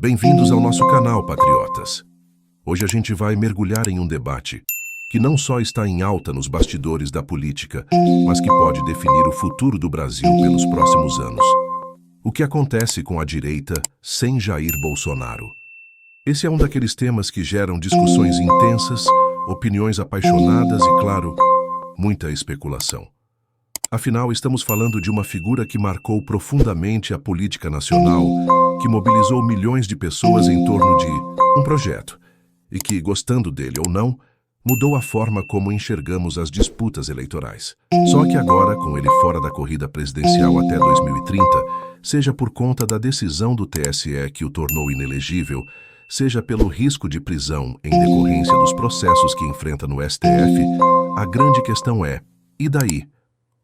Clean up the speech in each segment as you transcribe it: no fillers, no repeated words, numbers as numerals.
Bem-vindos ao nosso canal, patriotas. Hoje a gente vai mergulhar em um debate que não só está em alta nos bastidores da política, mas que pode definir o futuro do Brasil pelos próximos anos. O que acontece com a direita sem Jair Bolsonaro? Esse é um daqueles temas que geram discussões intensas, opiniões apaixonadas e, claro, muita especulação. Afinal, estamos falando de uma figura que marcou profundamente a política nacional, que mobilizou milhões de pessoas em torno de um projeto, e que, gostando dele ou não, mudou a forma como enxergamos as disputas eleitorais. Só que agora, com ele fora da corrida presidencial até 2030, seja por conta da decisão do TSE que o tornou inelegível, seja pelo risco de prisão em decorrência dos processos que enfrenta no STF, a grande questão é, e daí?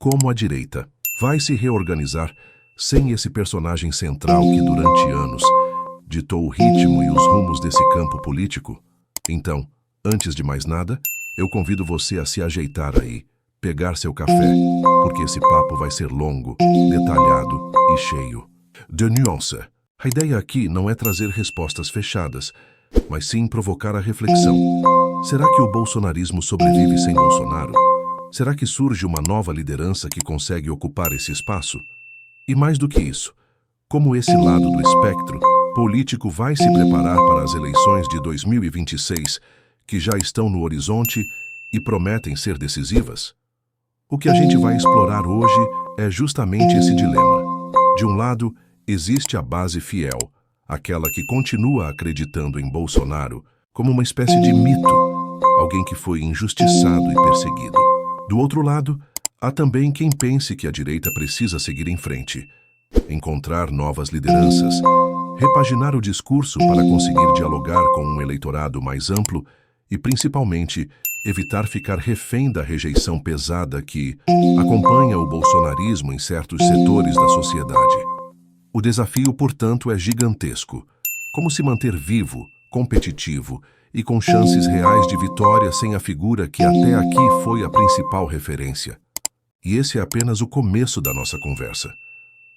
Como a direita vai se reorganizar sem esse personagem central que durante anos ditou o ritmo e os rumos desse campo político? Então, antes de mais nada, eu convido você a se ajeitar aí, pegar seu café, porque esse papo vai ser longo, detalhado e cheio de nuance. A ideia aqui não é trazer respostas fechadas, mas sim provocar a reflexão. Será que o bolsonarismo sobrevive sem Bolsonaro? Será que surge uma nova liderança que consegue ocupar esse espaço? E mais do que isso, como esse lado do espectro político vai se preparar para as eleições de 2026, que já estão no horizonte e prometem ser decisivas? O que a gente vai explorar hoje é justamente esse dilema. De um lado, existe a base fiel, aquela que continua acreditando em Bolsonaro como uma espécie de mito, alguém que foi injustiçado e perseguido. Do outro lado, há também quem pense que a direita precisa seguir em frente, encontrar novas lideranças, repaginar o discurso para conseguir dialogar com um eleitorado mais amplo e, principalmente, evitar ficar refém da rejeição pesada que acompanha o bolsonarismo em certos setores da sociedade. O desafio, portanto, é gigantesco. Como se manter vivo, competitivo e com chances reais de vitória sem a figura que até aqui foi a principal referência? E esse é apenas o começo da nossa conversa.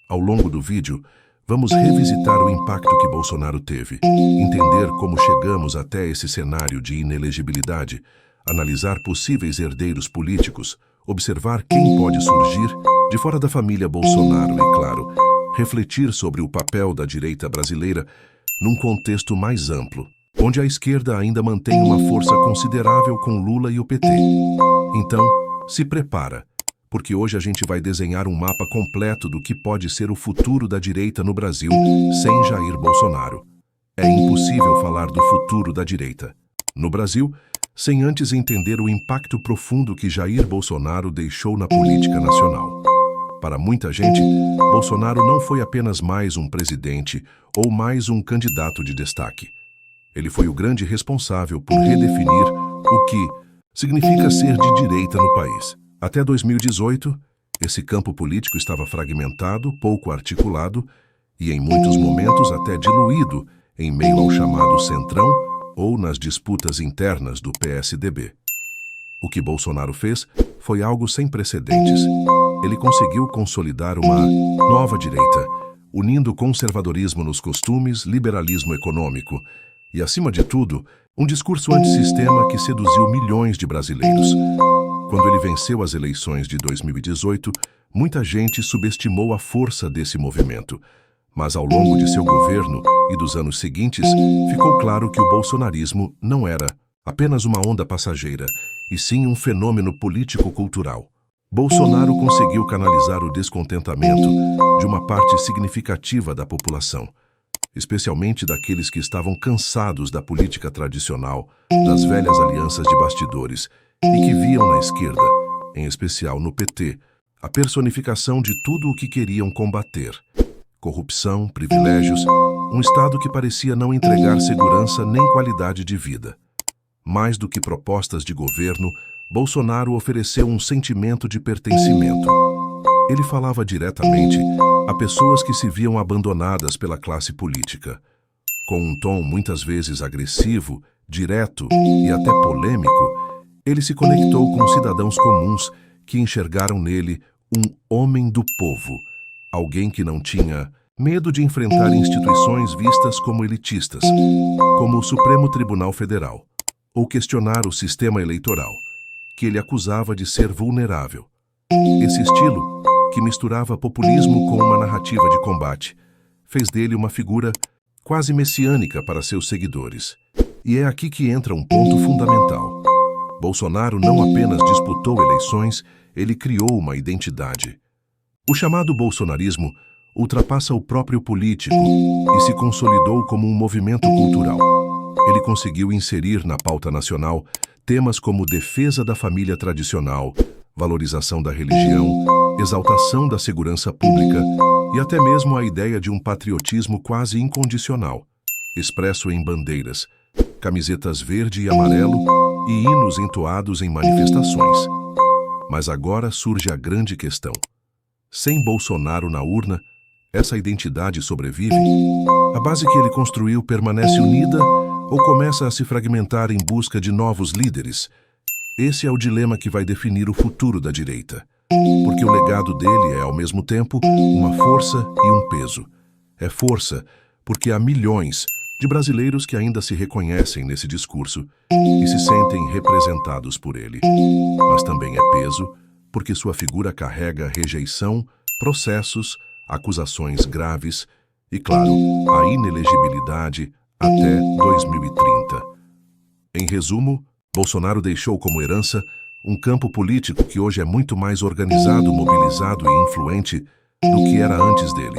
Ao longo do vídeo, vamos revisitar o impacto que Bolsonaro teve, entender como chegamos até esse cenário de inelegibilidade, analisar possíveis herdeiros políticos, observar quem pode surgir de fora da família Bolsonaro e, claro, refletir sobre o papel da direita brasileira num contexto mais amplo, onde a esquerda ainda mantém uma força considerável com Lula e o PT. Então, se prepara, porque hoje a gente vai desenhar um mapa completo do que pode ser o futuro da direita no Brasil sem Jair Bolsonaro. É impossível falar do futuro da direita no Brasil sem antes entender o impacto profundo que Jair Bolsonaro deixou na política nacional. Para muita gente, Bolsonaro não foi apenas mais um presidente ou mais um candidato de destaque. Ele foi o grande responsável por redefinir o que significa ser de direita no país. Até 2018, esse campo político estava fragmentado, pouco articulado e, em muitos momentos, até diluído em meio ao chamado Centrão ou nas disputas internas do PSDB. O que Bolsonaro fez foi algo sem precedentes. Ele conseguiu consolidar uma nova direita, unindo conservadorismo nos costumes, liberalismo econômico e, acima de tudo, um discurso antissistema que seduziu milhões de brasileiros. Quando ele venceu as eleições de 2018, muita gente subestimou a força desse movimento. Mas ao longo de seu governo e dos anos seguintes, ficou claro que o bolsonarismo não era apenas uma onda passageira, e sim um fenômeno político-cultural. Bolsonaro conseguiu canalizar o descontentamento de uma parte significativa da população, especialmente daqueles que estavam cansados da política tradicional, das velhas alianças de bastidores, e que viam na esquerda, em especial no PT, a personificação de tudo o que queriam combater. Corrupção, privilégios, um Estado que parecia não entregar segurança nem qualidade de vida. Mais do que propostas de governo, Bolsonaro ofereceu um sentimento de pertencimento. Ele falava diretamente a pessoas que se viam abandonadas pela classe política. Com um tom muitas vezes agressivo, direto e até polêmico, ele se conectou com cidadãos comuns que enxergaram nele um homem do povo, alguém que não tinha Medo de enfrentar instituições vistas como elitistas, como o Supremo Tribunal Federal, ou questionar o sistema eleitoral, que ele acusava de ser vulnerável. Esse estilo, que misturava populismo com uma narrativa de combate, fez dele uma figura quase messiânica para seus seguidores. E é aqui que entra um ponto fundamental. Bolsonaro não apenas disputou eleições, ele criou uma identidade. O chamado bolsonarismo ultrapassa o próprio político e se consolidou como um movimento cultural. Ele conseguiu inserir na pauta nacional temas como defesa da família tradicional, valorização da religião, exaltação da segurança pública e até mesmo a ideia de um patriotismo quase incondicional, expresso em bandeiras, camisetas verde e amarelo e hinos entoados em manifestações. Mas agora surge a grande questão. Sem Bolsonaro na urna, essa identidade sobrevive? A base que ele construiu permanece unida ou começa a se fragmentar em busca de novos líderes? Esse é o dilema que vai definir o futuro da direita. Porque o legado dele é, ao mesmo tempo, uma força e um peso. É força porque há milhões de brasileiros que ainda se reconhecem nesse discurso e se sentem representados por ele. Mas também é peso porque sua figura carrega rejeição, processos, acusações graves e, claro, a inelegibilidade até 2030. Em resumo, Bolsonaro deixou como herança um campo político que hoje é muito mais organizado, mobilizado e influente do que era antes dele.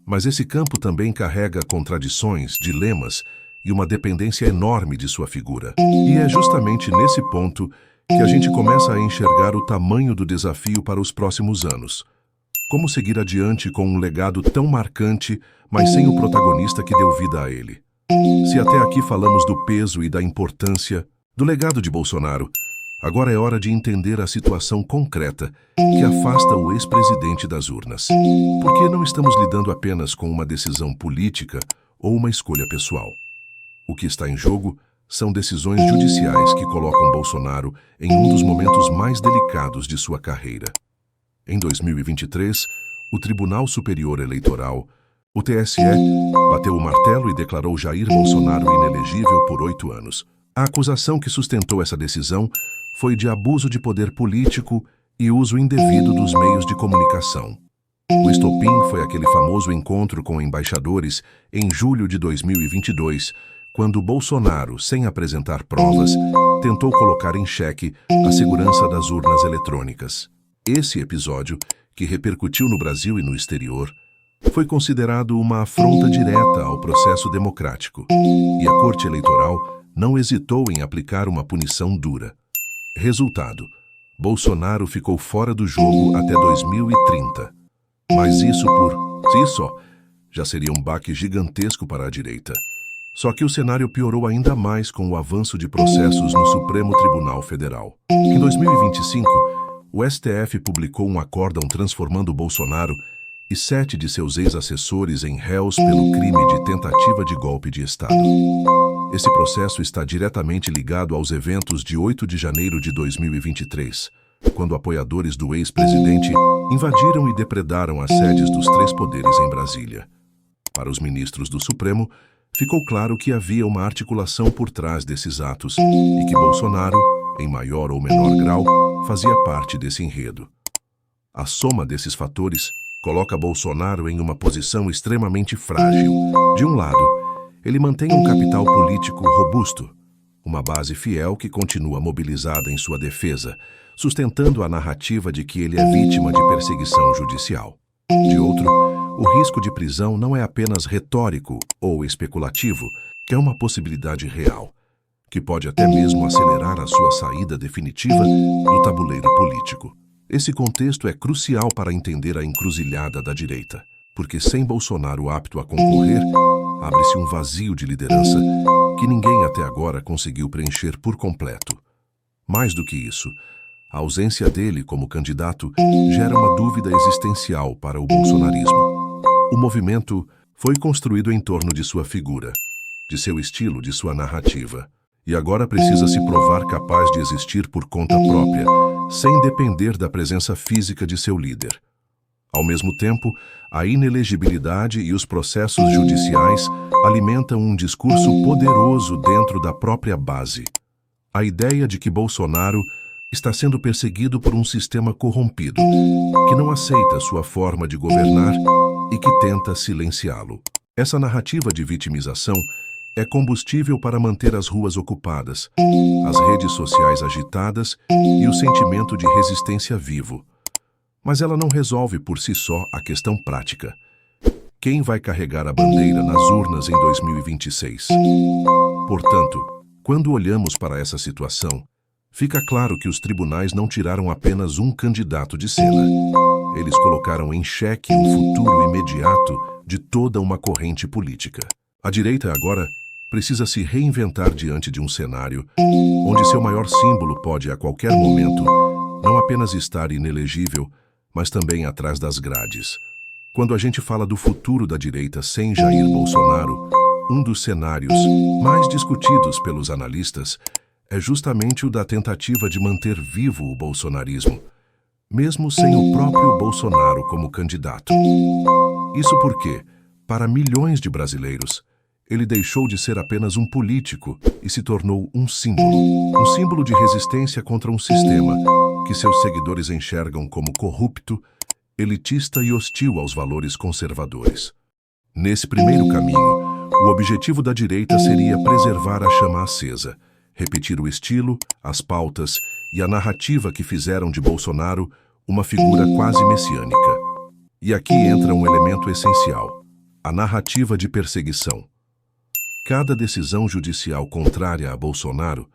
Mas esse campo também carrega contradições, dilemas e uma dependência enorme de sua figura. E é justamente nesse ponto que a gente começa a enxergar o tamanho do desafio para os próximos anos. Como seguir adiante com um legado tão marcante, mas sem o protagonista que deu vida a ele? Se até aqui falamos do peso e da importância do legado de Bolsonaro, agora é hora de entender a situação concreta que afasta o ex-presidente das urnas. Porque não estamos lidando apenas com uma decisão política ou uma escolha pessoal. O que está em jogo são decisões judiciais que colocam Bolsonaro em um dos momentos mais delicados de sua carreira. Em 2023, o Tribunal Superior Eleitoral, o TSE, bateu o martelo e declarou Jair Bolsonaro inelegível por 8 anos. A acusação que sustentou essa decisão foi de abuso de poder político e uso indevido dos meios de comunicação. O estopim foi aquele famoso encontro com embaixadores em julho de 2022, quando Bolsonaro, sem apresentar provas, tentou colocar em xeque a segurança das urnas eletrônicas. Esse episódio, que repercutiu no Brasil e no exterior, foi considerado uma afronta direta ao processo democrático, e a Corte Eleitoral não hesitou em aplicar uma punição dura. Resultado: Bolsonaro ficou fora do jogo até 2030. Mas isso por si só já seria um baque gigantesco para a direita. Só que o cenário piorou ainda mais com o avanço de processos no Supremo Tribunal Federal. Em 2025, o STF publicou um acórdão transformando Bolsonaro e 7 de seus ex-assessores em réus pelo crime de tentativa de golpe de Estado. Esse processo está diretamente ligado aos eventos de 8 de janeiro de 2023, quando apoiadores do ex-presidente invadiram e depredaram as sedes dos 3 poderes em Brasília. Para os ministros do Supremo, ficou claro que havia uma articulação por trás desses atos e que Bolsonaro, em maior ou menor grau, fazia parte desse enredo. A soma desses fatores coloca Bolsonaro em uma posição extremamente frágil. De um lado, ele mantém um capital político robusto, uma base fiel que continua mobilizada em sua defesa, sustentando a narrativa de que ele é vítima de perseguição judicial. De outro, o risco de prisão não é apenas retórico ou especulativo, que é uma possibilidade real, que pode até mesmo acelerar a sua saída definitiva do tabuleiro político. Esse contexto é crucial para entender a encruzilhada da direita, porque sem Bolsonaro apto a concorrer, abre-se um vazio de liderança que ninguém até agora conseguiu preencher por completo. Mais do que isso, a ausência dele como candidato gera uma dúvida existencial para o bolsonarismo. O movimento foi construído em torno de sua figura, de seu estilo, de sua narrativa, e agora precisa se provar capaz de existir por conta própria, sem depender da presença física de seu líder. Ao mesmo tempo, a inelegibilidade e os processos judiciais alimentam um discurso poderoso dentro da própria base. A ideia de que Bolsonaro está sendo perseguido por um sistema corrompido, que não aceita sua forma de governar e que tenta silenciá-lo. Essa narrativa de vitimização é combustível para manter as ruas ocupadas, as redes sociais agitadas e o sentimento de resistência vivo. Mas ela não resolve por si só a questão prática. Quem vai carregar a bandeira nas urnas em 2026? Portanto, quando olhamos para essa situação, fica claro que os tribunais não tiraram apenas um candidato de cena. Eles colocaram em xeque o futuro imediato de toda uma corrente política. A direita agora precisa se reinventar diante de um cenário onde seu maior símbolo pode, a qualquer momento, não apenas estar inelegível, mas também atrás das grades. Quando a gente fala do futuro da direita sem Jair Bolsonaro, um dos cenários mais discutidos pelos analistas é justamente o da tentativa de manter vivo o bolsonarismo, mesmo sem o próprio Bolsonaro como candidato. Isso porque, para milhões de brasileiros, ele deixou de ser apenas um político e se tornou um símbolo de resistência contra um sistema que seus seguidores enxergam como corrupto, elitista e hostil aos valores conservadores. Nesse primeiro caminho, o objetivo da direita seria preservar a chama acesa, repetir o estilo, as pautas e a narrativa que fizeram de Bolsonaro uma figura quase messiânica. E aqui entra um elemento essencial: a narrativa de perseguição. Cada decisão judicial contrária a Bolsonaro,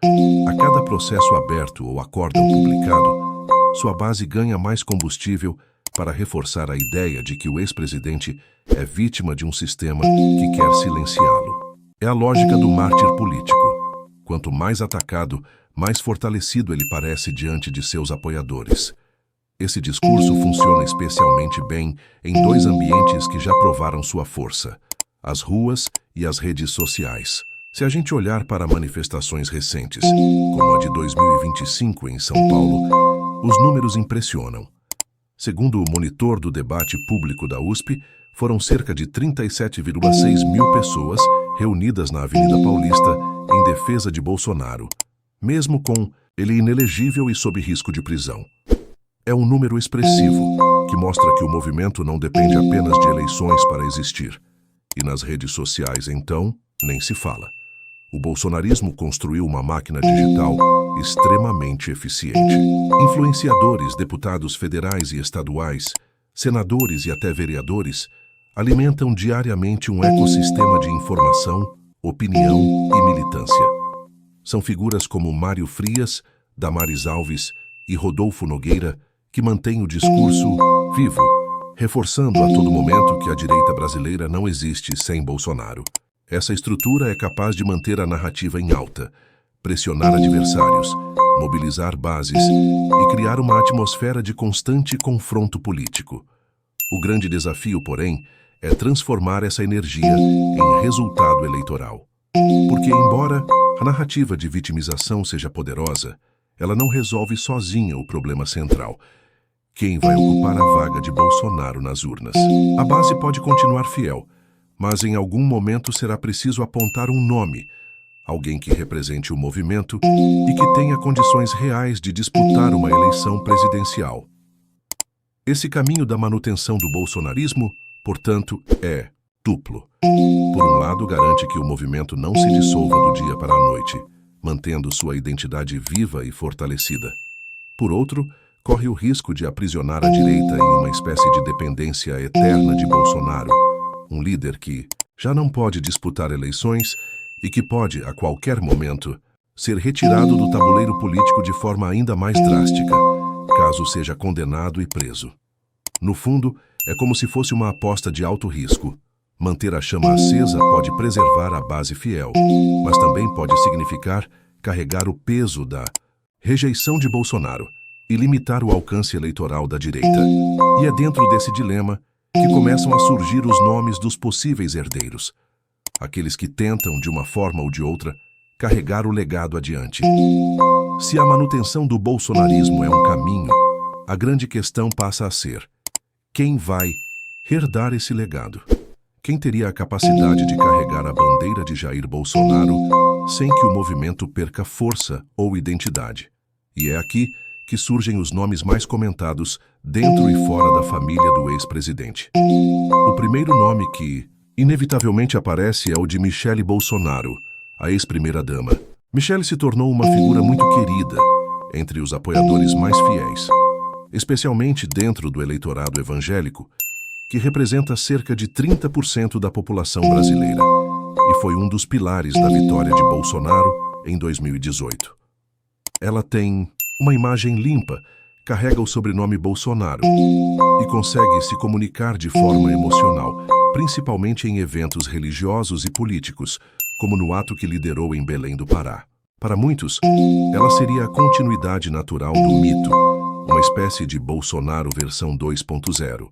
a cada processo aberto ou acórdão publicado, sua base ganha mais combustível para reforçar a ideia de que o ex-presidente é vítima de um sistema que quer silenciá-lo. É a lógica do mártir político. Quanto mais atacado, mais fortalecido ele parece diante de seus apoiadores. Esse discurso funciona especialmente bem em dois ambientes que já provaram sua força: as ruas e as redes sociais. Se a gente olhar para manifestações recentes, como a de 2025 em São Paulo, os números impressionam. Segundo o monitor do debate público da USP, foram cerca de 37,6 mil pessoas reunidas na Avenida Paulista em defesa de Bolsonaro, mesmo com ele inelegível e sob risco de prisão. É um número expressivo, que mostra que o movimento não depende apenas de eleições para existir. E nas redes sociais, então, nem se fala. O bolsonarismo construiu uma máquina digital extremamente eficiente. Influenciadores, deputados federais e estaduais, senadores e até vereadores alimentam diariamente um ecossistema de informação, opinião e militância. São figuras como Mário Frias, Damares Alves e Rodolfo Nogueira que mantêm o discurso vivo, reforçando a todo momento que a direita brasileira não existe sem Bolsonaro. Essa estrutura é capaz de manter a narrativa em alta, pressionar adversários, mobilizar bases e criar uma atmosfera de constante confronto político. O grande desafio, porém, é transformar essa energia em resultado eleitoral. Porque, embora a narrativa de vitimização seja poderosa, ela não resolve sozinha o problema central: quem vai ocupar a vaga de Bolsonaro nas urnas. A base pode continuar fiel, mas em algum momento será preciso apontar um nome, alguém que represente o movimento e que tenha condições reais de disputar uma eleição presidencial. Esse caminho da manutenção do bolsonarismo, portanto, é duplo. Por um lado, garante que o movimento não se dissolva do dia para a noite, mantendo sua identidade viva e fortalecida. Por outro, corre o risco de aprisionar a direita em uma espécie de dependência eterna de Bolsonaro, um líder que já não pode disputar eleições e que pode, a qualquer momento, ser retirado do tabuleiro político de forma ainda mais drástica, caso seja condenado e preso. No fundo, é como se fosse uma aposta de alto risco. Manter a chama acesa pode preservar a base fiel, mas também pode significar carregar o peso da rejeição de Bolsonaro e limitar o alcance eleitoral da direita. E é dentro desse dilema que começam a surgir os nomes dos possíveis herdeiros, aqueles que tentam, de uma forma ou de outra, carregar o legado adiante. Se a manutenção do bolsonarismo é um caminho, a grande questão passa a ser: Quem vai herdar esse legado? Quem teria a capacidade de carregar a bandeira de Jair Bolsonaro sem que o movimento perca força ou identidade? E é aqui que surgem os nomes mais comentados dentro e fora da família do ex-presidente. O primeiro nome que, inevitavelmente, aparece é o de Michele Bolsonaro, a ex-primeira-dama. Michele se tornou uma figura muito querida entre os apoiadores mais fiéis, especialmente dentro do eleitorado evangélico, que representa cerca de 30% da população brasileira, e foi um dos pilares da vitória de Bolsonaro em 2018. Ela tem uma imagem limpa, carrega o sobrenome Bolsonaro e consegue se comunicar de forma emocional, principalmente em eventos religiosos e políticos, como no ato que liderou em Belém do Pará. Para muitos, ela seria a continuidade natural do mito, uma espécie de Bolsonaro versão 2.0,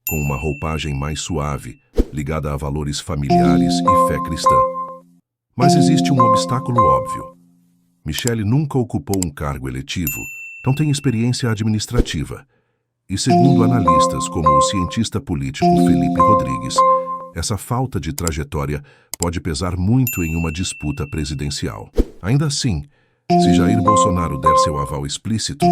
com uma roupagem mais suave, ligada a valores familiares e fé cristã. Mas existe um obstáculo óbvio. Michele nunca ocupou um cargo eletivo, não tem experiência administrativa. E segundo analistas como o cientista político Felipe Rodrigues, essa falta de trajetória pode pesar muito em uma disputa presidencial. Ainda assim, se Jair Bolsonaro der seu aval explícito,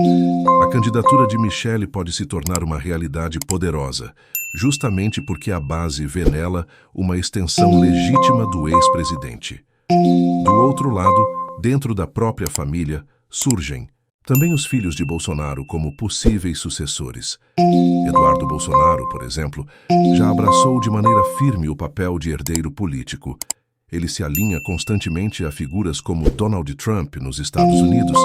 a candidatura de Michele pode se tornar uma realidade poderosa, justamente porque a base vê nela uma extensão legítima do ex-presidente. Do outro lado, dentro da própria família, surgem também os filhos de Bolsonaro como possíveis sucessores. Eduardo Bolsonaro, por exemplo, já abraçou de maneira firme o papel de herdeiro político. Ele se alinha constantemente a figuras como Donald Trump nos Estados Unidos,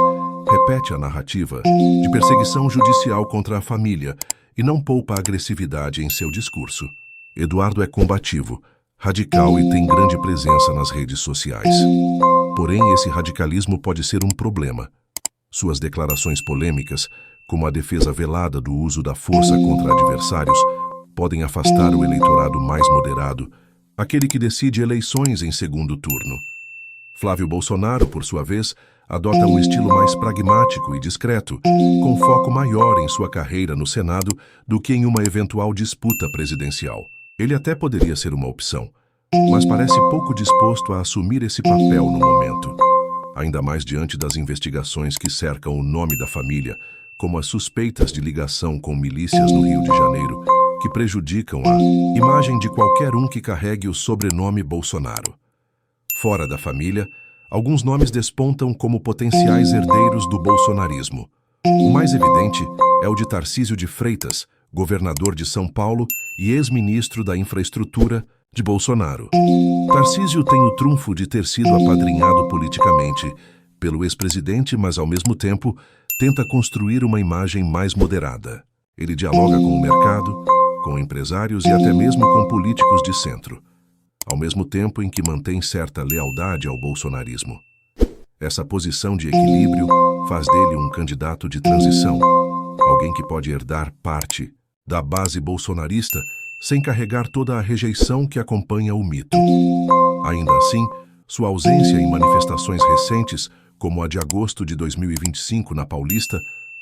repete a narrativa de perseguição judicial contra a família e não poupa agressividade em seu discurso. Eduardo é combativo, radical e tem grande presença nas redes sociais. Porém, esse radicalismo pode ser um problema. Suas declarações polêmicas, como a defesa velada do uso da força contra adversários, podem afastar o eleitorado mais moderado, aquele que decide eleições em segundo turno. Flávio Bolsonaro, por sua vez, adota um estilo mais pragmático e discreto, com foco maior em sua carreira no Senado do que em uma eventual disputa presidencial. Ele até poderia ser uma opção, mas parece pouco disposto a assumir esse papel no momento. Ainda mais diante das investigações que cercam o nome da família, como as suspeitas de ligação com milícias no Rio de Janeiro, que prejudicam a imagem de qualquer um que carregue o sobrenome Bolsonaro. Fora da família, alguns nomes despontam como potenciais herdeiros do bolsonarismo. O mais evidente é o de Tarcísio de Freitas, governador de São Paulo e ex-ministro da Infraestrutura de Bolsonaro. Tarcísio tem o trunfo de ter sido apadrinhado politicamente pelo ex-presidente, mas ao mesmo tempo tenta construir uma imagem mais moderada. Ele dialoga com o mercado, com empresários e até mesmo com políticos de centro, ao mesmo tempo em que mantém certa lealdade ao bolsonarismo. Essa posição de equilíbrio faz dele um candidato de transição, alguém que pode herdar parte da base bolsonarista sem carregar toda a rejeição que acompanha o mito. Ainda assim, sua ausência em manifestações recentes, como a de agosto de 2025 na Paulista,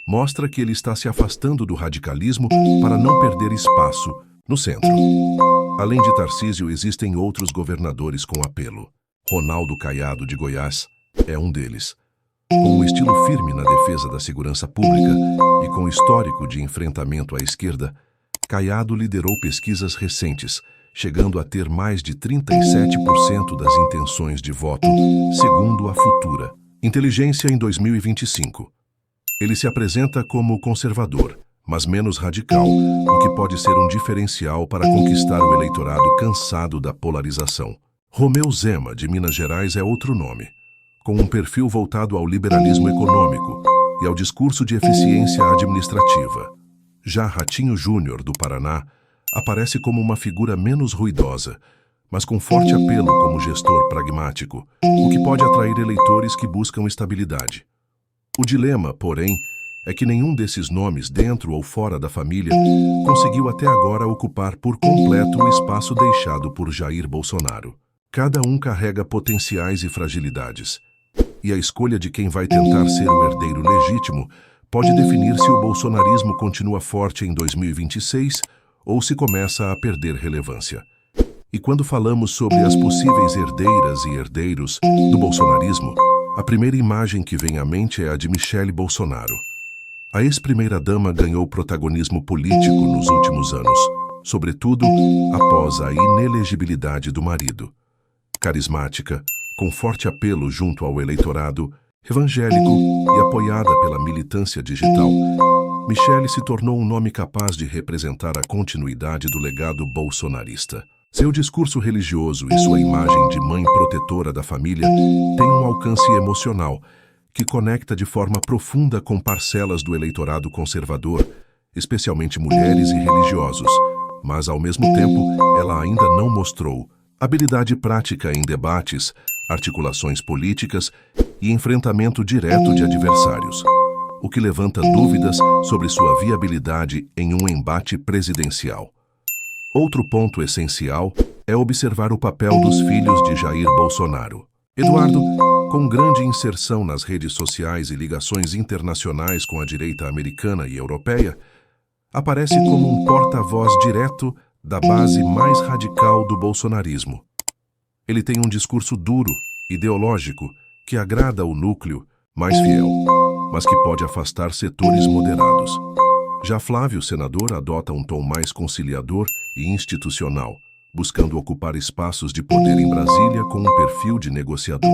mostra que ele está se afastando do radicalismo para não perder espaço no centro. Além de Tarcísio, existem outros governadores com apelo. Ronaldo Caiado, de Goiás, é um deles. Com um estilo firme na defesa da segurança pública e com histórico de enfrentamento à esquerda, Caiado liderou pesquisas recentes, chegando a ter mais de 37% das intenções de voto, segundo a Futura Inteligência em 2025. Ele se apresenta como conservador, mas menos radical, o que pode ser um diferencial para conquistar o eleitorado cansado da polarização. Romeu Zema, de Minas Gerais, é outro nome, com um perfil voltado ao liberalismo econômico e ao discurso de eficiência administrativa. Já Ratinho Júnior, do Paraná, aparece como uma figura menos ruidosa, mas com forte apelo como gestor pragmático, o que pode atrair eleitores que buscam estabilidade. O dilema, porém, é que nenhum desses nomes, dentro ou fora da família, conseguiu até agora ocupar por completo o espaço deixado por Jair Bolsonaro. Cada um carrega potenciais e fragilidades, e a escolha de quem vai tentar ser o herdeiro legítimo pode definir se o bolsonarismo continua forte em 2026 ou se começa a perder relevância. E quando falamos sobre as possíveis herdeiras e herdeiros do bolsonarismo, a primeira imagem que vem à mente é a de Michele Bolsonaro. A ex-primeira-dama ganhou protagonismo político nos últimos anos, sobretudo após a inelegibilidade do marido. Carismática, com forte apelo junto ao eleitorado evangélico e apoiada pela militância digital, Michele se tornou um nome capaz de representar a continuidade do legado bolsonarista. Seu discurso religioso e sua imagem de mãe protetora da família têm um alcance emocional que conecta de forma profunda com parcelas do eleitorado conservador, especialmente mulheres e religiosos, mas ao mesmo tempo ela ainda não mostrou habilidade prática em debates, articulações políticas e enfrentamento direto de adversários, o que levanta dúvidas sobre sua viabilidade em um embate presidencial. Outro ponto essencial é observar o papel dos filhos de Jair Bolsonaro. Eduardo, com grande inserção nas redes sociais e ligações internacionais com a direita americana e europeia, aparece como um porta-voz direto da base mais radical do bolsonarismo. Ele tem um discurso duro, ideológico, que agrada o núcleo mais fiel, mas que pode afastar setores moderados. Já Flávio, senador, adota um tom mais conciliador e institucional, buscando ocupar espaços de poder em Brasília com um perfil de negociador.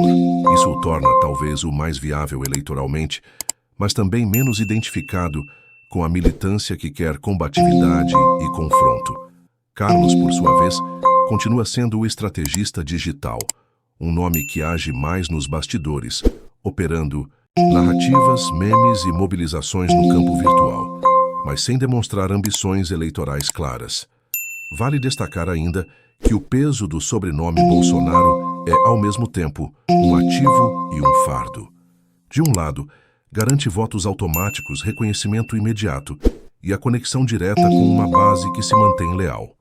Isso o torna talvez o mais viável eleitoralmente, mas também menos identificado com a militância que quer combatividade e confronto. Carlos, por sua vez, continua sendo o estrategista digital, um nome que age mais nos bastidores, operando narrativas, memes e mobilizações no campo virtual, mas sem demonstrar ambições eleitorais claras. Vale destacar ainda que o peso do sobrenome Bolsonaro é, ao mesmo tempo, um ativo e um fardo. De um lado, garante votos automáticos, reconhecimento imediato e a conexão direta com uma base que se mantém leal.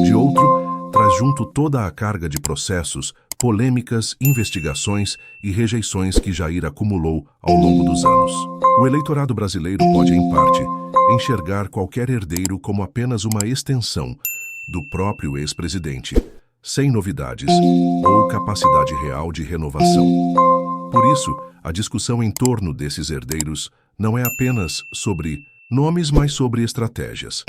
De outro, traz junto toda a carga de processos, polêmicas, investigações e rejeições que Jair acumulou ao longo dos anos. O eleitorado brasileiro pode, em parte, enxergar qualquer herdeiro como apenas uma extensão do próprio ex-presidente, sem novidades ou capacidade real de renovação. Por isso, a discussão em torno desses herdeiros não é apenas sobre nomes, mas sobre estratégias.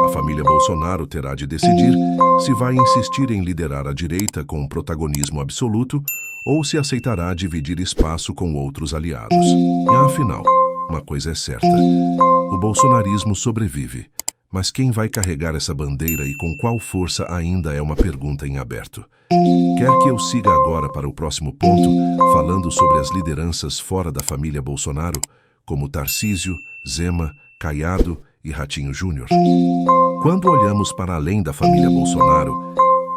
A família Bolsonaro terá de decidir se vai insistir em liderar a direita com protagonismo absoluto ou se aceitará dividir espaço com outros aliados. E afinal, uma coisa é certa: o bolsonarismo sobrevive. Mas quem vai carregar essa bandeira e com qual força ainda é uma pergunta em aberto. Quer que eu siga agora para o próximo ponto, falando sobre as lideranças fora da família Bolsonaro, como Tarcísio, Zema, Caiado e Ratinho Júnior? Quando olhamos para além da família Bolsonaro,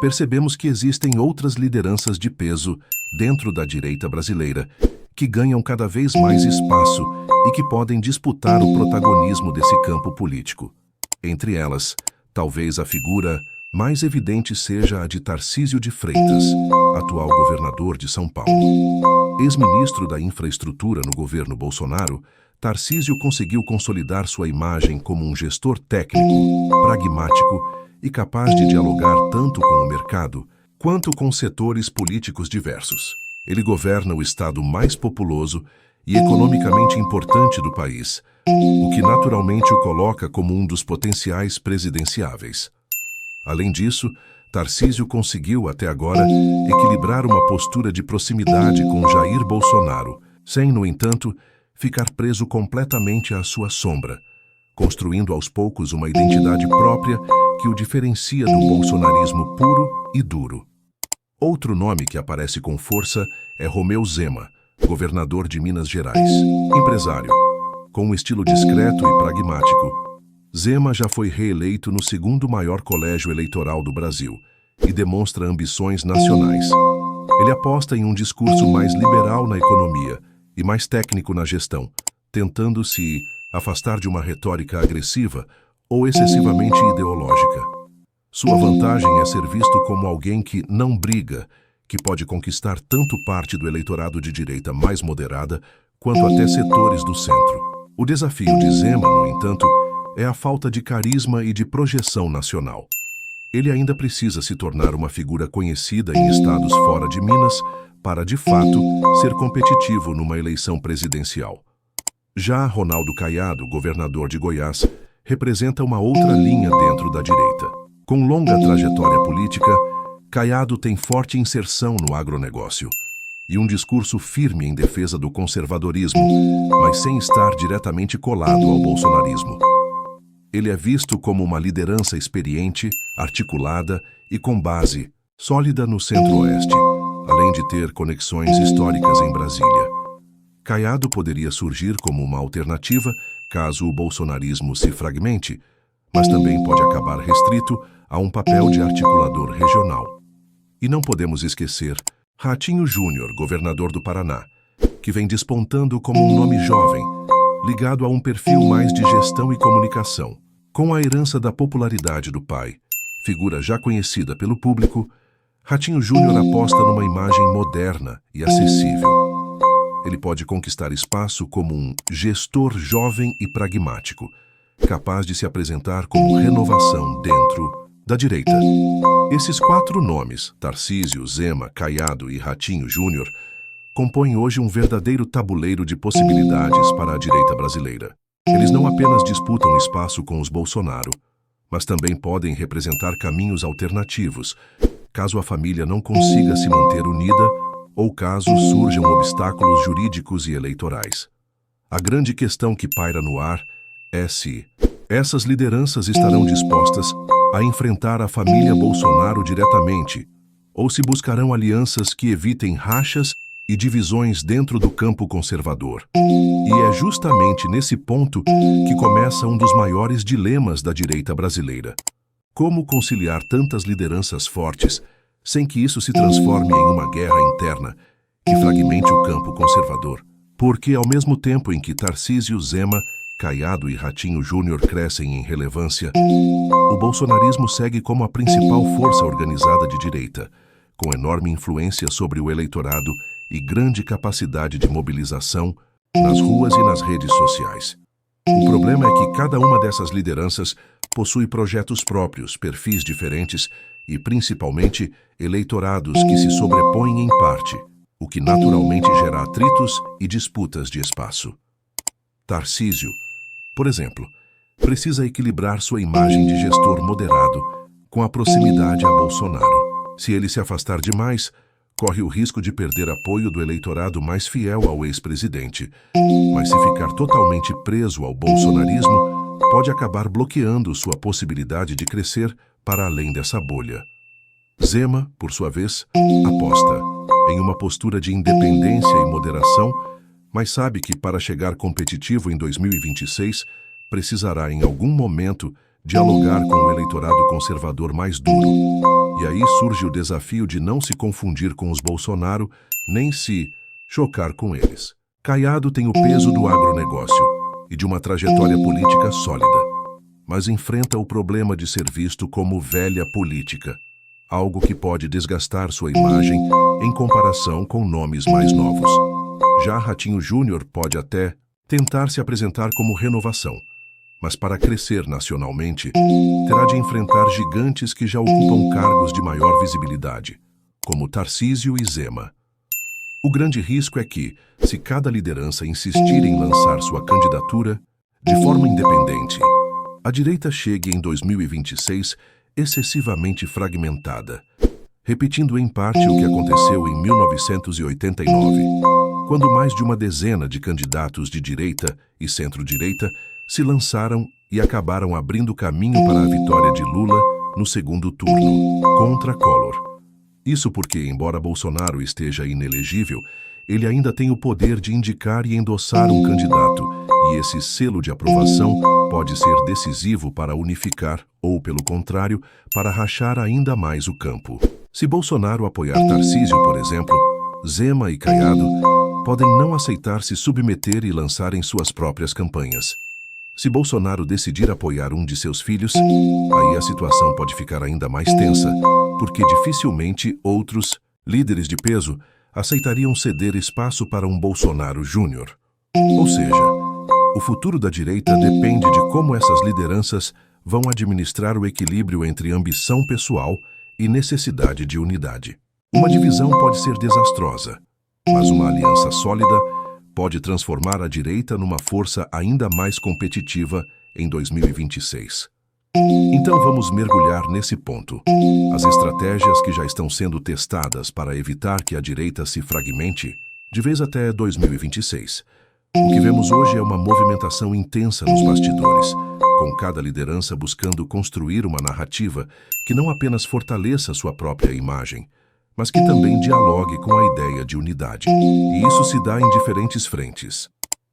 percebemos que existem outras lideranças de peso dentro da direita brasileira que ganham cada vez mais espaço e que podem disputar o protagonismo desse campo político. Entre elas, talvez a figura mais evidente seja a de Tarcísio de Freitas, atual governador de São Paulo. Ex-ministro da Infraestrutura no governo Bolsonaro, Tarcísio conseguiu consolidar sua imagem como um gestor técnico, pragmático e capaz de dialogar tanto com o mercado quanto com setores políticos diversos. Ele governa o estado mais populoso e economicamente importante do país, o que naturalmente o coloca como um dos potenciais presidenciáveis. Além disso, Tarcísio conseguiu, até agora, equilibrar uma postura de proximidade com Jair Bolsonaro, sem, no entanto, ficar preso completamente à sua sombra, construindo aos poucos uma identidade própria que o diferencia do bolsonarismo puro e duro. Outro nome que aparece com força é Romeu Zema, governador de Minas Gerais. Empresário, com um estilo discreto e pragmático, Zema já foi reeleito no segundo maior colégio eleitoral do Brasil e demonstra ambições nacionais. Ele aposta em um discurso mais liberal na economia e mais técnico na gestão, tentando se afastar de uma retórica agressiva ou excessivamente ideológica. Sua vantagem é ser visto como alguém que não briga, que pode conquistar tanto parte do eleitorado de direita mais moderada quanto até setores do centro. O desafio de Zema, no entanto, é a falta de carisma e de projeção nacional. Ele ainda precisa se tornar uma figura conhecida em estados fora de Minas para, de fato, ser competitivo numa eleição presidencial. Já Ronaldo Caiado, governador de Goiás, representa uma outra linha dentro da direita. Com longa trajetória política, Caiado tem forte inserção no agronegócio e um discurso firme em defesa do conservadorismo, mas sem estar diretamente colado ao bolsonarismo. Ele é visto como uma liderança experiente, articulada e com base sólida no Centro-Oeste, além de ter conexões históricas em Brasília. Caiado poderia surgir como uma alternativa caso o bolsonarismo se fragmente, mas também pode acabar restrito a um papel de articulador regional. E não podemos esquecer Ratinho Júnior, governador do Paraná, que vem despontando como um nome jovem, ligado a um perfil mais de gestão e comunicação. Com a herança da popularidade do pai, figura já conhecida pelo público, Ratinho Júnior aposta numa imagem moderna e acessível. Ele pode conquistar espaço como um gestor jovem e pragmático, capaz de se apresentar como renovação dentro da direita. Esses 4 nomes, Tarcísio, Zema, Caiado e Ratinho Júnior, compõem hoje um verdadeiro tabuleiro de possibilidades para a direita brasileira. Eles não apenas disputam espaço com os Bolsonaro, mas também podem representar caminhos alternativos, caso a família não consiga se manter unida ou caso surjam obstáculos jurídicos e eleitorais. A grande questão que paira no ar é se essas lideranças estarão dispostas a enfrentar a família Bolsonaro diretamente, ou se buscarão alianças que evitem rachas e divisões dentro do campo conservador. E é justamente nesse ponto que começa um dos maiores dilemas da direita brasileira. Como conciliar tantas lideranças fortes sem que isso se transforme em uma guerra interna que fragmente o campo conservador? Porque, ao mesmo tempo em que Tarcísio, Zema, Caiado e Ratinho Júnior crescem em relevância, o bolsonarismo segue como a principal força organizada de direita, com enorme influência sobre o eleitorado e grande capacidade de mobilização nas ruas e nas redes sociais. O problema é que cada uma dessas lideranças possui projetos próprios, perfis diferentes e, principalmente, eleitorados que se sobrepõem em parte, o que naturalmente gera atritos e disputas de espaço. Tarcísio, por exemplo, precisa equilibrar sua imagem de gestor moderado com a proximidade a Bolsonaro. Se ele se afastar demais, corre o risco de perder apoio do eleitorado mais fiel ao ex-presidente. Mas se ficar totalmente preso ao bolsonarismo, pode acabar bloqueando sua possibilidade de crescer para além dessa bolha. Zema, por sua vez, aposta em uma postura de independência e moderação, mas sabe que para chegar competitivo em 2026, precisará em algum momento dialogar com o eleitorado conservador mais duro. E aí surge o desafio de não se confundir com os Bolsonaro, nem se chocar com eles. Caiado tem o peso do agronegócio e de uma trajetória política sólida, mas enfrenta o problema de ser visto como velha política, algo que pode desgastar sua imagem em comparação com nomes mais novos. Já Ratinho Júnior pode até tentar se apresentar como renovação, mas para crescer nacionalmente, terá de enfrentar gigantes que já ocupam cargos de maior visibilidade, como Tarcísio e Zema. O grande risco é que, se cada liderança insistir em lançar sua candidatura de forma independente, a direita chegue em 2026 excessivamente fragmentada, repetindo em parte o que aconteceu em 1989, quando mais de uma dezena de candidatos de direita e centro-direita se lançaram e acabaram abrindo caminho para a vitória de Lula no segundo turno, contra Collor. Isso porque, embora Bolsonaro esteja inelegível, ele ainda tem o poder de indicar e endossar um candidato, e esse selo de aprovação pode ser decisivo para unificar, ou, pelo contrário, para rachar ainda mais o campo. Se Bolsonaro apoiar Tarcísio, por exemplo, Zema e Caiado podem não aceitar se submeter e lançarem suas próprias campanhas. Se Bolsonaro decidir apoiar um de seus filhos, aí a situação pode ficar ainda mais tensa, porque dificilmente outros, líderes de peso, aceitariam ceder espaço para um Bolsonaro Júnior. Ou seja, O futuro da direita depende de como essas lideranças vão administrar o equilíbrio entre ambição pessoal e necessidade de unidade. Uma divisão pode ser desastrosa, mas uma aliança sólida pode transformar a direita numa força ainda mais competitiva em 2026. Então vamos mergulhar nesse ponto. As estratégias que já estão sendo testadas para evitar que a direita se fragmente, de vez até 2026. O que vemos hoje é uma movimentação intensa nos bastidores, com cada liderança buscando construir uma narrativa que não apenas fortaleça sua própria imagem, mas que também dialogue com a ideia de unidade. E isso se dá em diferentes frentes.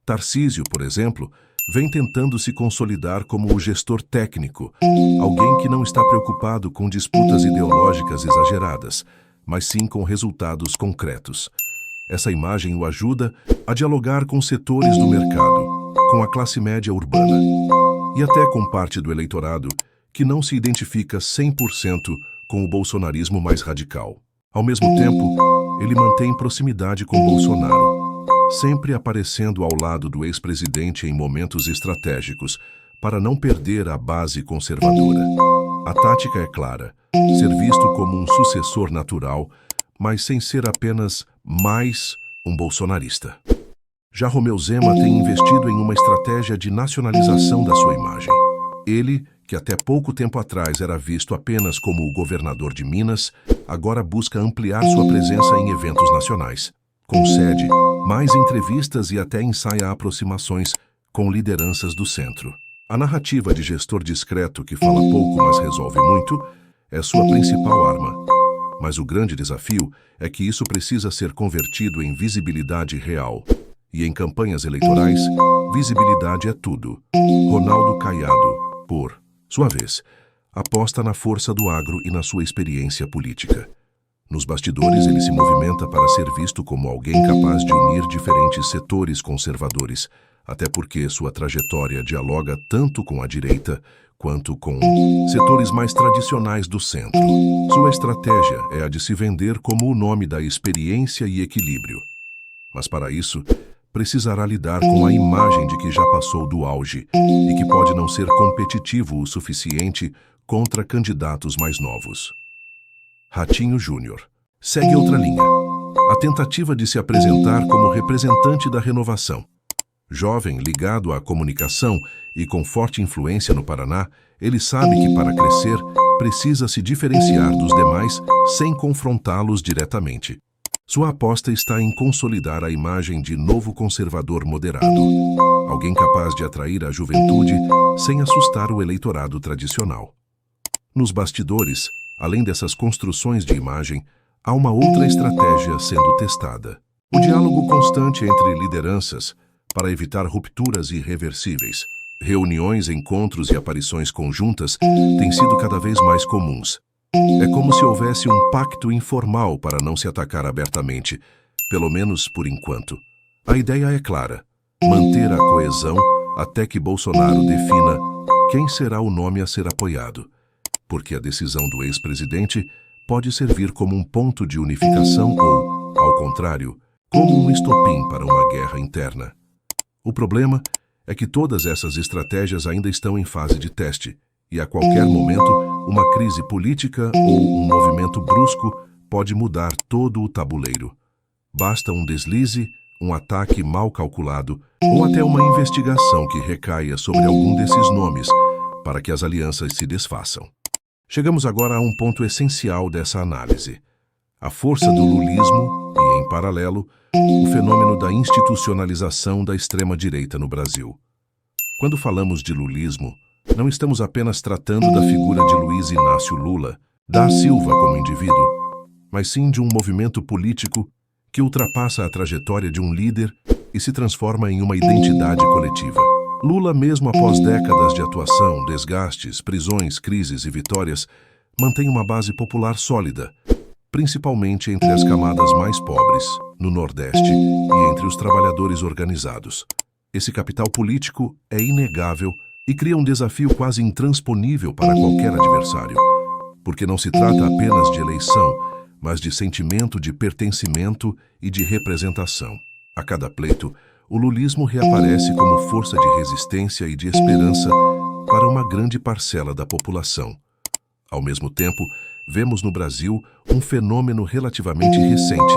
Tarcísio, por exemplo, vem tentando se consolidar como o gestor técnico, alguém que não está preocupado com disputas ideológicas exageradas, mas sim com resultados concretos. Essa imagem o ajuda a dialogar com setores do mercado, com a classe média urbana e até com parte do eleitorado que não se identifica 100% com o bolsonarismo mais radical. Ao mesmo tempo, ele mantém proximidade com Bolsonaro, sempre aparecendo ao lado do ex-presidente em momentos estratégicos, para não perder a base conservadora. A tática é clara: ser visto como um sucessor natural, mas sem ser apenas mais um bolsonarista. Já Romeu Zema tem investido em uma estratégia de nacionalização da sua imagem. Ele, que até pouco tempo atrás era visto apenas como o governador de Minas, agora busca ampliar sua presença em eventos nacionais. Concede mais entrevistas e até ensaia aproximações com lideranças do centro. A narrativa de gestor discreto que fala pouco, mas resolve muito, é sua principal arma. Mas o grande desafio é que isso precisa ser convertido em visibilidade real. E em campanhas eleitorais, visibilidade é tudo. Ronaldo Caiado, por sua vez, aposta na força do agro e na sua experiência política. Nos bastidores, ele se movimenta para ser visto como alguém capaz de unir diferentes setores conservadores, até porque sua trajetória dialoga tanto com a direita quanto com setores mais tradicionais do centro. Sua estratégia é a de se vender como o nome da experiência e equilíbrio. Mas para isso, precisará lidar com a imagem de que já passou do auge e que pode não ser competitivo o suficiente contra candidatos mais novos. Ratinho Júnior segue outra linha: a tentativa de se apresentar como representante da renovação. Jovem, ligado à comunicação e com forte influência no Paraná, ele sabe que para crescer precisa se diferenciar dos demais sem confrontá-los diretamente. Sua aposta está em consolidar a imagem de novo conservador moderado, alguém capaz de atrair a juventude sem assustar o eleitorado tradicional. Nos bastidores, além dessas construções de imagem, há uma outra estratégia sendo testada: o diálogo constante entre lideranças para evitar rupturas irreversíveis. Reuniões, encontros e aparições conjuntas têm sido cada vez mais comuns. É como se houvesse um pacto informal para não se atacar abertamente, pelo menos por enquanto. A ideia é clara: manter a coesão até que Bolsonaro defina quem será o nome a ser apoiado, porque a decisão do ex-presidente pode servir como um ponto de unificação ou, ao contrário, como um estopim para uma guerra interna. O problema é que todas essas estratégias ainda estão em fase de teste, e a qualquer momento, uma crise política ou um movimento brusco pode mudar todo o tabuleiro. Basta um deslize, um ataque mal calculado ou até uma investigação que recaia sobre algum desses nomes para que as alianças se desfaçam. Chegamos agora a um ponto essencial dessa análise: a força do lulismo e, em paralelo, o fenômeno da institucionalização da extrema-direita no Brasil. Quando falamos de lulismo, não estamos apenas tratando da figura de Luiz Inácio Lula da Silva como indivíduo, mas sim de um movimento político que ultrapassa a trajetória de um líder e se transforma em uma identidade coletiva. Lula, mesmo após décadas de atuação, desgastes, prisões, crises e vitórias, mantém uma base popular sólida, principalmente entre as camadas mais pobres, no Nordeste e entre os trabalhadores organizados. Esse capital político é inegável e cria um desafio quase intransponível para qualquer adversário, porque não se trata apenas de eleição, mas de sentimento de pertencimento e de representação. A cada pleito, o lulismo reaparece como força de resistência e de esperança para uma grande parcela da população. Ao mesmo tempo, vemos no Brasil um fenômeno relativamente recente,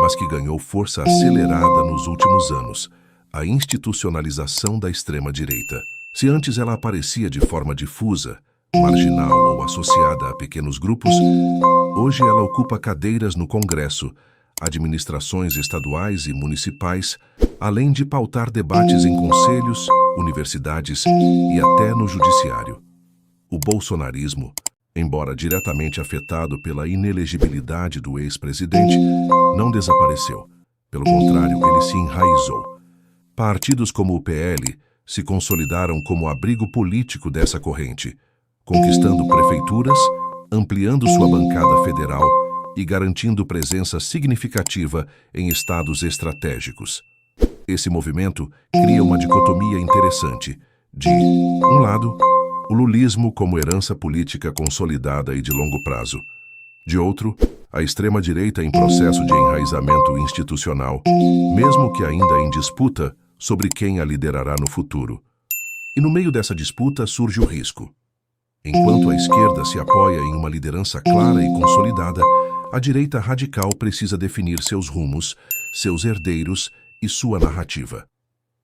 mas que ganhou força acelerada nos últimos anos: a institucionalização da extrema-direita. Se antes ela aparecia de forma difusa, marginal ou associada a pequenos grupos, hoje ela ocupa cadeiras no Congresso, administrações estaduais e municipais, além de pautar debates em conselhos, universidades e até no judiciário. O bolsonarismo, embora diretamente afetado pela inelegibilidade do ex-presidente, não desapareceu. Pelo contrário, ele se enraizou. Partidos como o PL se consolidaram como abrigo político dessa corrente, conquistando prefeituras, ampliando sua bancada federal e garantindo presença significativa em estados estratégicos. Esse movimento cria uma dicotomia interessante: de um lado, o lulismo como herança política consolidada e de longo prazo; de outro, a extrema-direita em processo de enraizamento institucional, mesmo que ainda em disputa sobre quem a liderará no futuro. E no meio dessa disputa surge o risco. Enquanto a esquerda se apoia em uma liderança clara e consolidada, a direita radical precisa definir seus rumos, seus herdeiros e sua narrativa.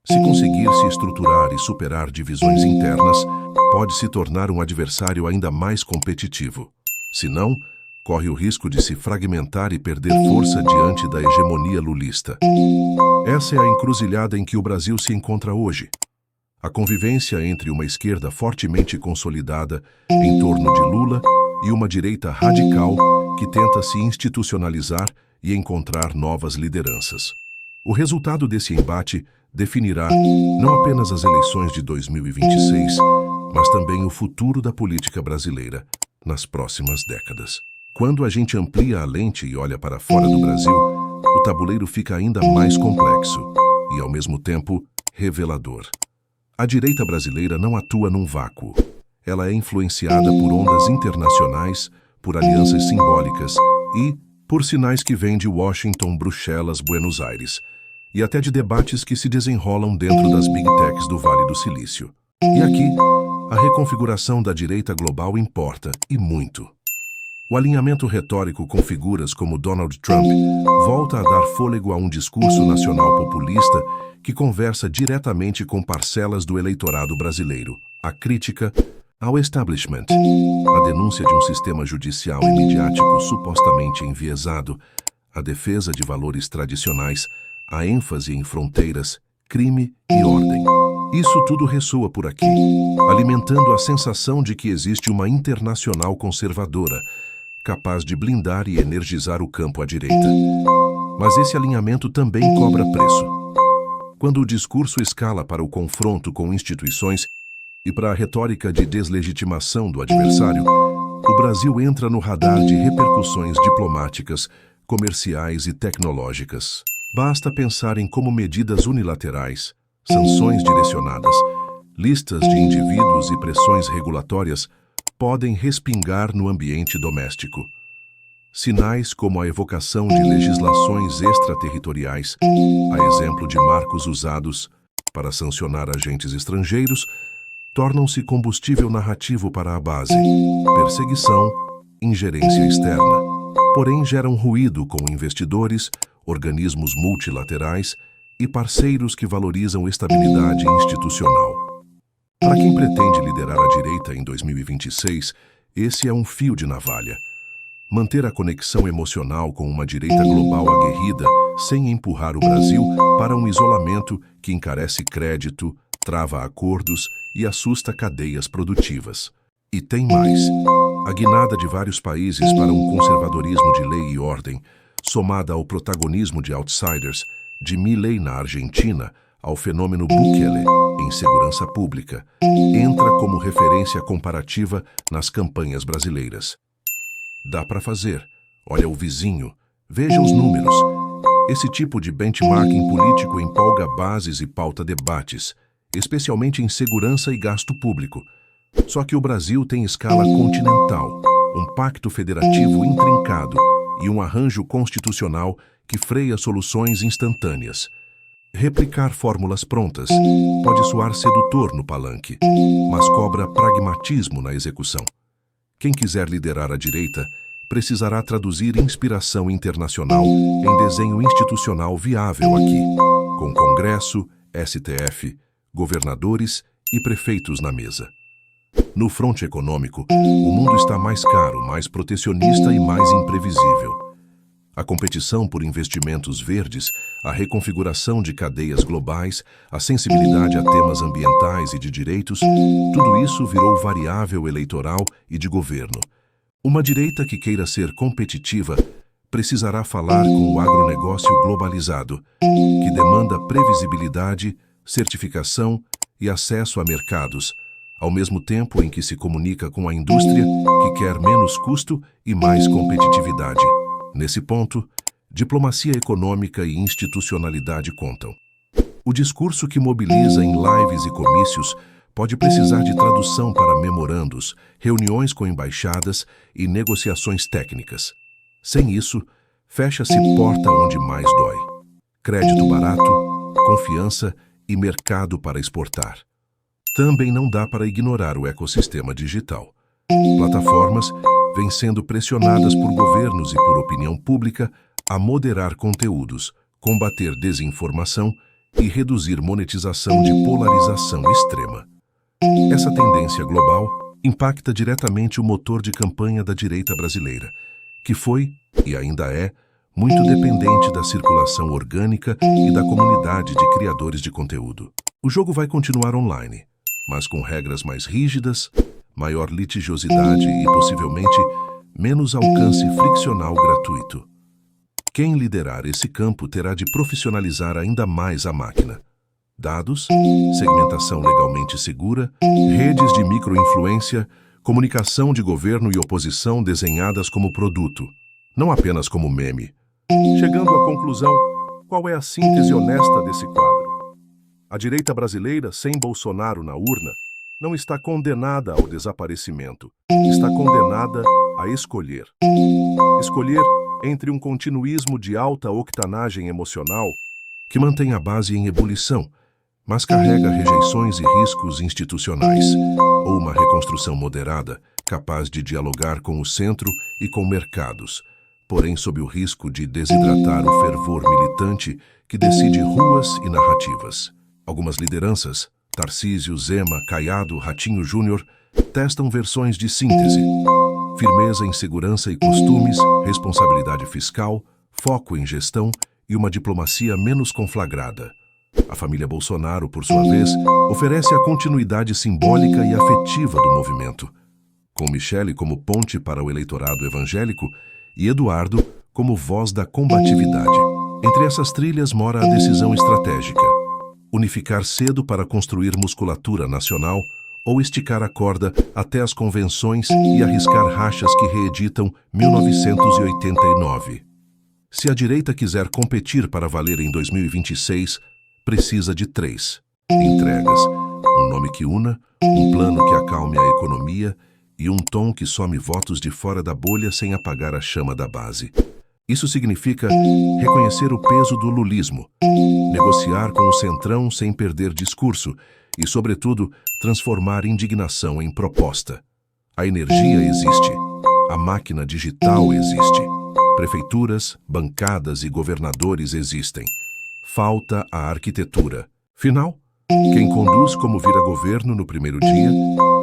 Se conseguir se estruturar e superar divisões internas, pode se tornar um adversário ainda mais competitivo. Se não, corre o risco de se fragmentar e perder força diante da hegemonia lulista. Essa é a encruzilhada em que o Brasil se encontra hoje. A convivência entre uma esquerda fortemente consolidada em torno de Lula e uma direita radical que tenta se institucionalizar e encontrar novas lideranças. O resultado desse embate definirá não apenas as eleições de 2026, mas também o futuro da política brasileira nas próximas décadas. Quando a gente amplia a lente e olha para fora do Brasil, o tabuleiro fica ainda mais complexo e, ao mesmo tempo, revelador. A direita brasileira não atua num vácuo. Ela é influenciada por ondas internacionais, por alianças simbólicas e por sinais que vêm de Washington, Bruxelas, Buenos Aires, e até de debates que se desenrolam dentro das Big Techs do Vale do Silício. E aqui, a reconfiguração da direita global importa, e muito. O alinhamento retórico com figuras como Donald Trump volta a dar fôlego a um discurso nacional populista que conversa diretamente com parcelas do eleitorado brasileiro. A crítica ao establishment, a denúncia de um sistema judicial e midiático supostamente enviesado, a defesa de valores tradicionais, a ênfase em fronteiras, crime e ordem. Isso tudo ressoa por aqui, alimentando a sensação de que existe uma internacional conservadora, capaz de blindar e energizar o campo à direita. Mas esse alinhamento também cobra preço. Quando o discurso escala para o confronto com instituições e para a retórica de deslegitimação do adversário, o Brasil entra no radar de repercussões diplomáticas, comerciais e tecnológicas. Basta pensar em como medidas unilaterais, sanções direcionadas, listas de indivíduos e pressões regulatórias podem respingar no ambiente doméstico. Sinais como a evocação de legislações extraterritoriais, a exemplo de marcos usados para sancionar agentes estrangeiros, tornam-se combustível narrativo para a base, perseguição, ingerência externa. Porém, geram ruído com investidores, organismos multilaterais e parceiros que valorizam estabilidade institucional. Para quem pretende liderar a direita em 2026, esse é um fio de navalha. Manter a conexão emocional com uma direita global aguerrida sem empurrar o Brasil para um isolamento que encarece crédito, trava acordos e assusta cadeias produtivas. E tem mais. A guinada de vários países para um conservadorismo de lei e ordem, somada ao protagonismo de outsiders, de Milei na Argentina ao fenômeno Bukele em segurança pública, entra como referência comparativa nas campanhas brasileiras. Dá para fazer. Olha o vizinho. Veja os números. Esse tipo de benchmarking político empolga bases e pauta debates, especialmente em segurança e gasto público. Só que o Brasil tem escala continental, um pacto federativo intrincado e um arranjo constitucional que freia soluções instantâneas. Replicar fórmulas prontas pode soar sedutor no palanque, mas cobra pragmatismo na execução. Quem quiser liderar a direita precisará traduzir inspiração internacional em desenho institucional viável aqui, com Congresso, STF, governadores e prefeitos na mesa. No fronte econômico, o mundo está mais caro, mais protecionista e mais imprevisível. A competição por investimentos verdes, a reconfiguração de cadeias globais, a sensibilidade a temas ambientais e de direitos, tudo isso virou variável eleitoral e de governo. Uma direita que queira ser competitiva precisará falar com o agronegócio globalizado, que demanda previsibilidade, certificação e acesso a mercados, ao mesmo tempo em que se comunica com a indústria que quer menos custo e mais competitividade. Nesse ponto, diplomacia econômica e institucionalidade contam. O discurso que mobiliza em lives e comícios pode precisar de tradução para memorandos, reuniões com embaixadas e negociações técnicas. Sem isso, fecha-se porta onde mais dói. Crédito barato, confiança e mercado para exportar. Também não dá para ignorar o ecossistema digital. Plataformas vêm sendo pressionadas por governos e por opinião pública a moderar conteúdos, combater desinformação e reduzir monetização de polarização extrema. Essa tendência global impacta diretamente o motor de campanha da direita brasileira, que foi, e ainda é, muito dependente da circulação orgânica e da comunidade de criadores de conteúdo. O jogo vai continuar online, mas com regras mais rígidas, maior litigiosidade e, possivelmente, menos alcance friccional gratuito. Quem liderar esse campo terá de profissionalizar ainda mais a máquina. Dados, segmentação legalmente segura, redes de microinfluência, comunicação de governo e oposição desenhadas como produto, não apenas como meme. Chegando à conclusão, qual é a síntese honesta desse quadro? A direita brasileira, sem Bolsonaro na urna, não está condenada ao desaparecimento, está condenada a escolher. Escolher entre um continuismo de alta octanagem emocional que mantém a base em ebulição, mas carrega rejeições e riscos institucionais, ou uma reconstrução moderada, capaz de dialogar com o centro e com mercados, porém sob o risco de desidratar o fervor militante que decide ruas e narrativas. Algumas lideranças, Tarcísio, Zema, Caiado, Ratinho Júnior, testam versões de síntese. Firmeza em segurança e costumes, responsabilidade fiscal, foco em gestão e uma diplomacia menos conflagrada. A família Bolsonaro, por sua vez, oferece a continuidade simbólica e afetiva do movimento, com Michele como ponte para o eleitorado evangélico e Eduardo como voz da combatividade. Entre essas trilhas mora a decisão estratégica: unificar cedo para construir musculatura nacional ou esticar a corda até as convenções e arriscar rachas que reeditam 1989. Se a direita quiser competir para valer em 2026, precisa de 3 entregas: um nome que una, um plano que acalme a economia e um tom que some votos de fora da bolha sem apagar a chama da base. Isso significa reconhecer o peso do lulismo, negociar com o centrão sem perder discurso e, sobretudo, transformar indignação em proposta. A energia existe, a máquina digital existe, prefeituras, bancadas e governadores existem. Falta a arquitetura. Final, quem conduz como vira governo no primeiro dia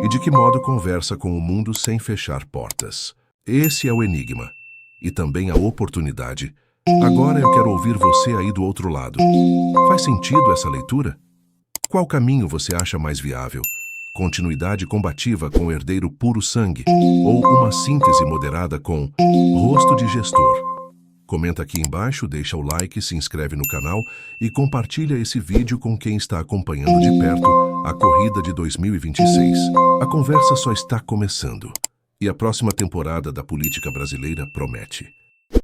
e de que modo conversa com o mundo sem fechar portas. Esse é o enigma. E também a oportunidade. Agora eu quero ouvir você aí do outro lado. Faz sentido essa leitura? Qual caminho você acha mais viável? Continuidade combativa com herdeiro puro sangue ou uma síntese moderada com rosto de gestor? Comenta aqui embaixo, deixa o like, se inscreve no canal e compartilha esse vídeo com quem está acompanhando de perto a corrida de 2026. A conversa só está começando. E a próxima temporada da política brasileira promete.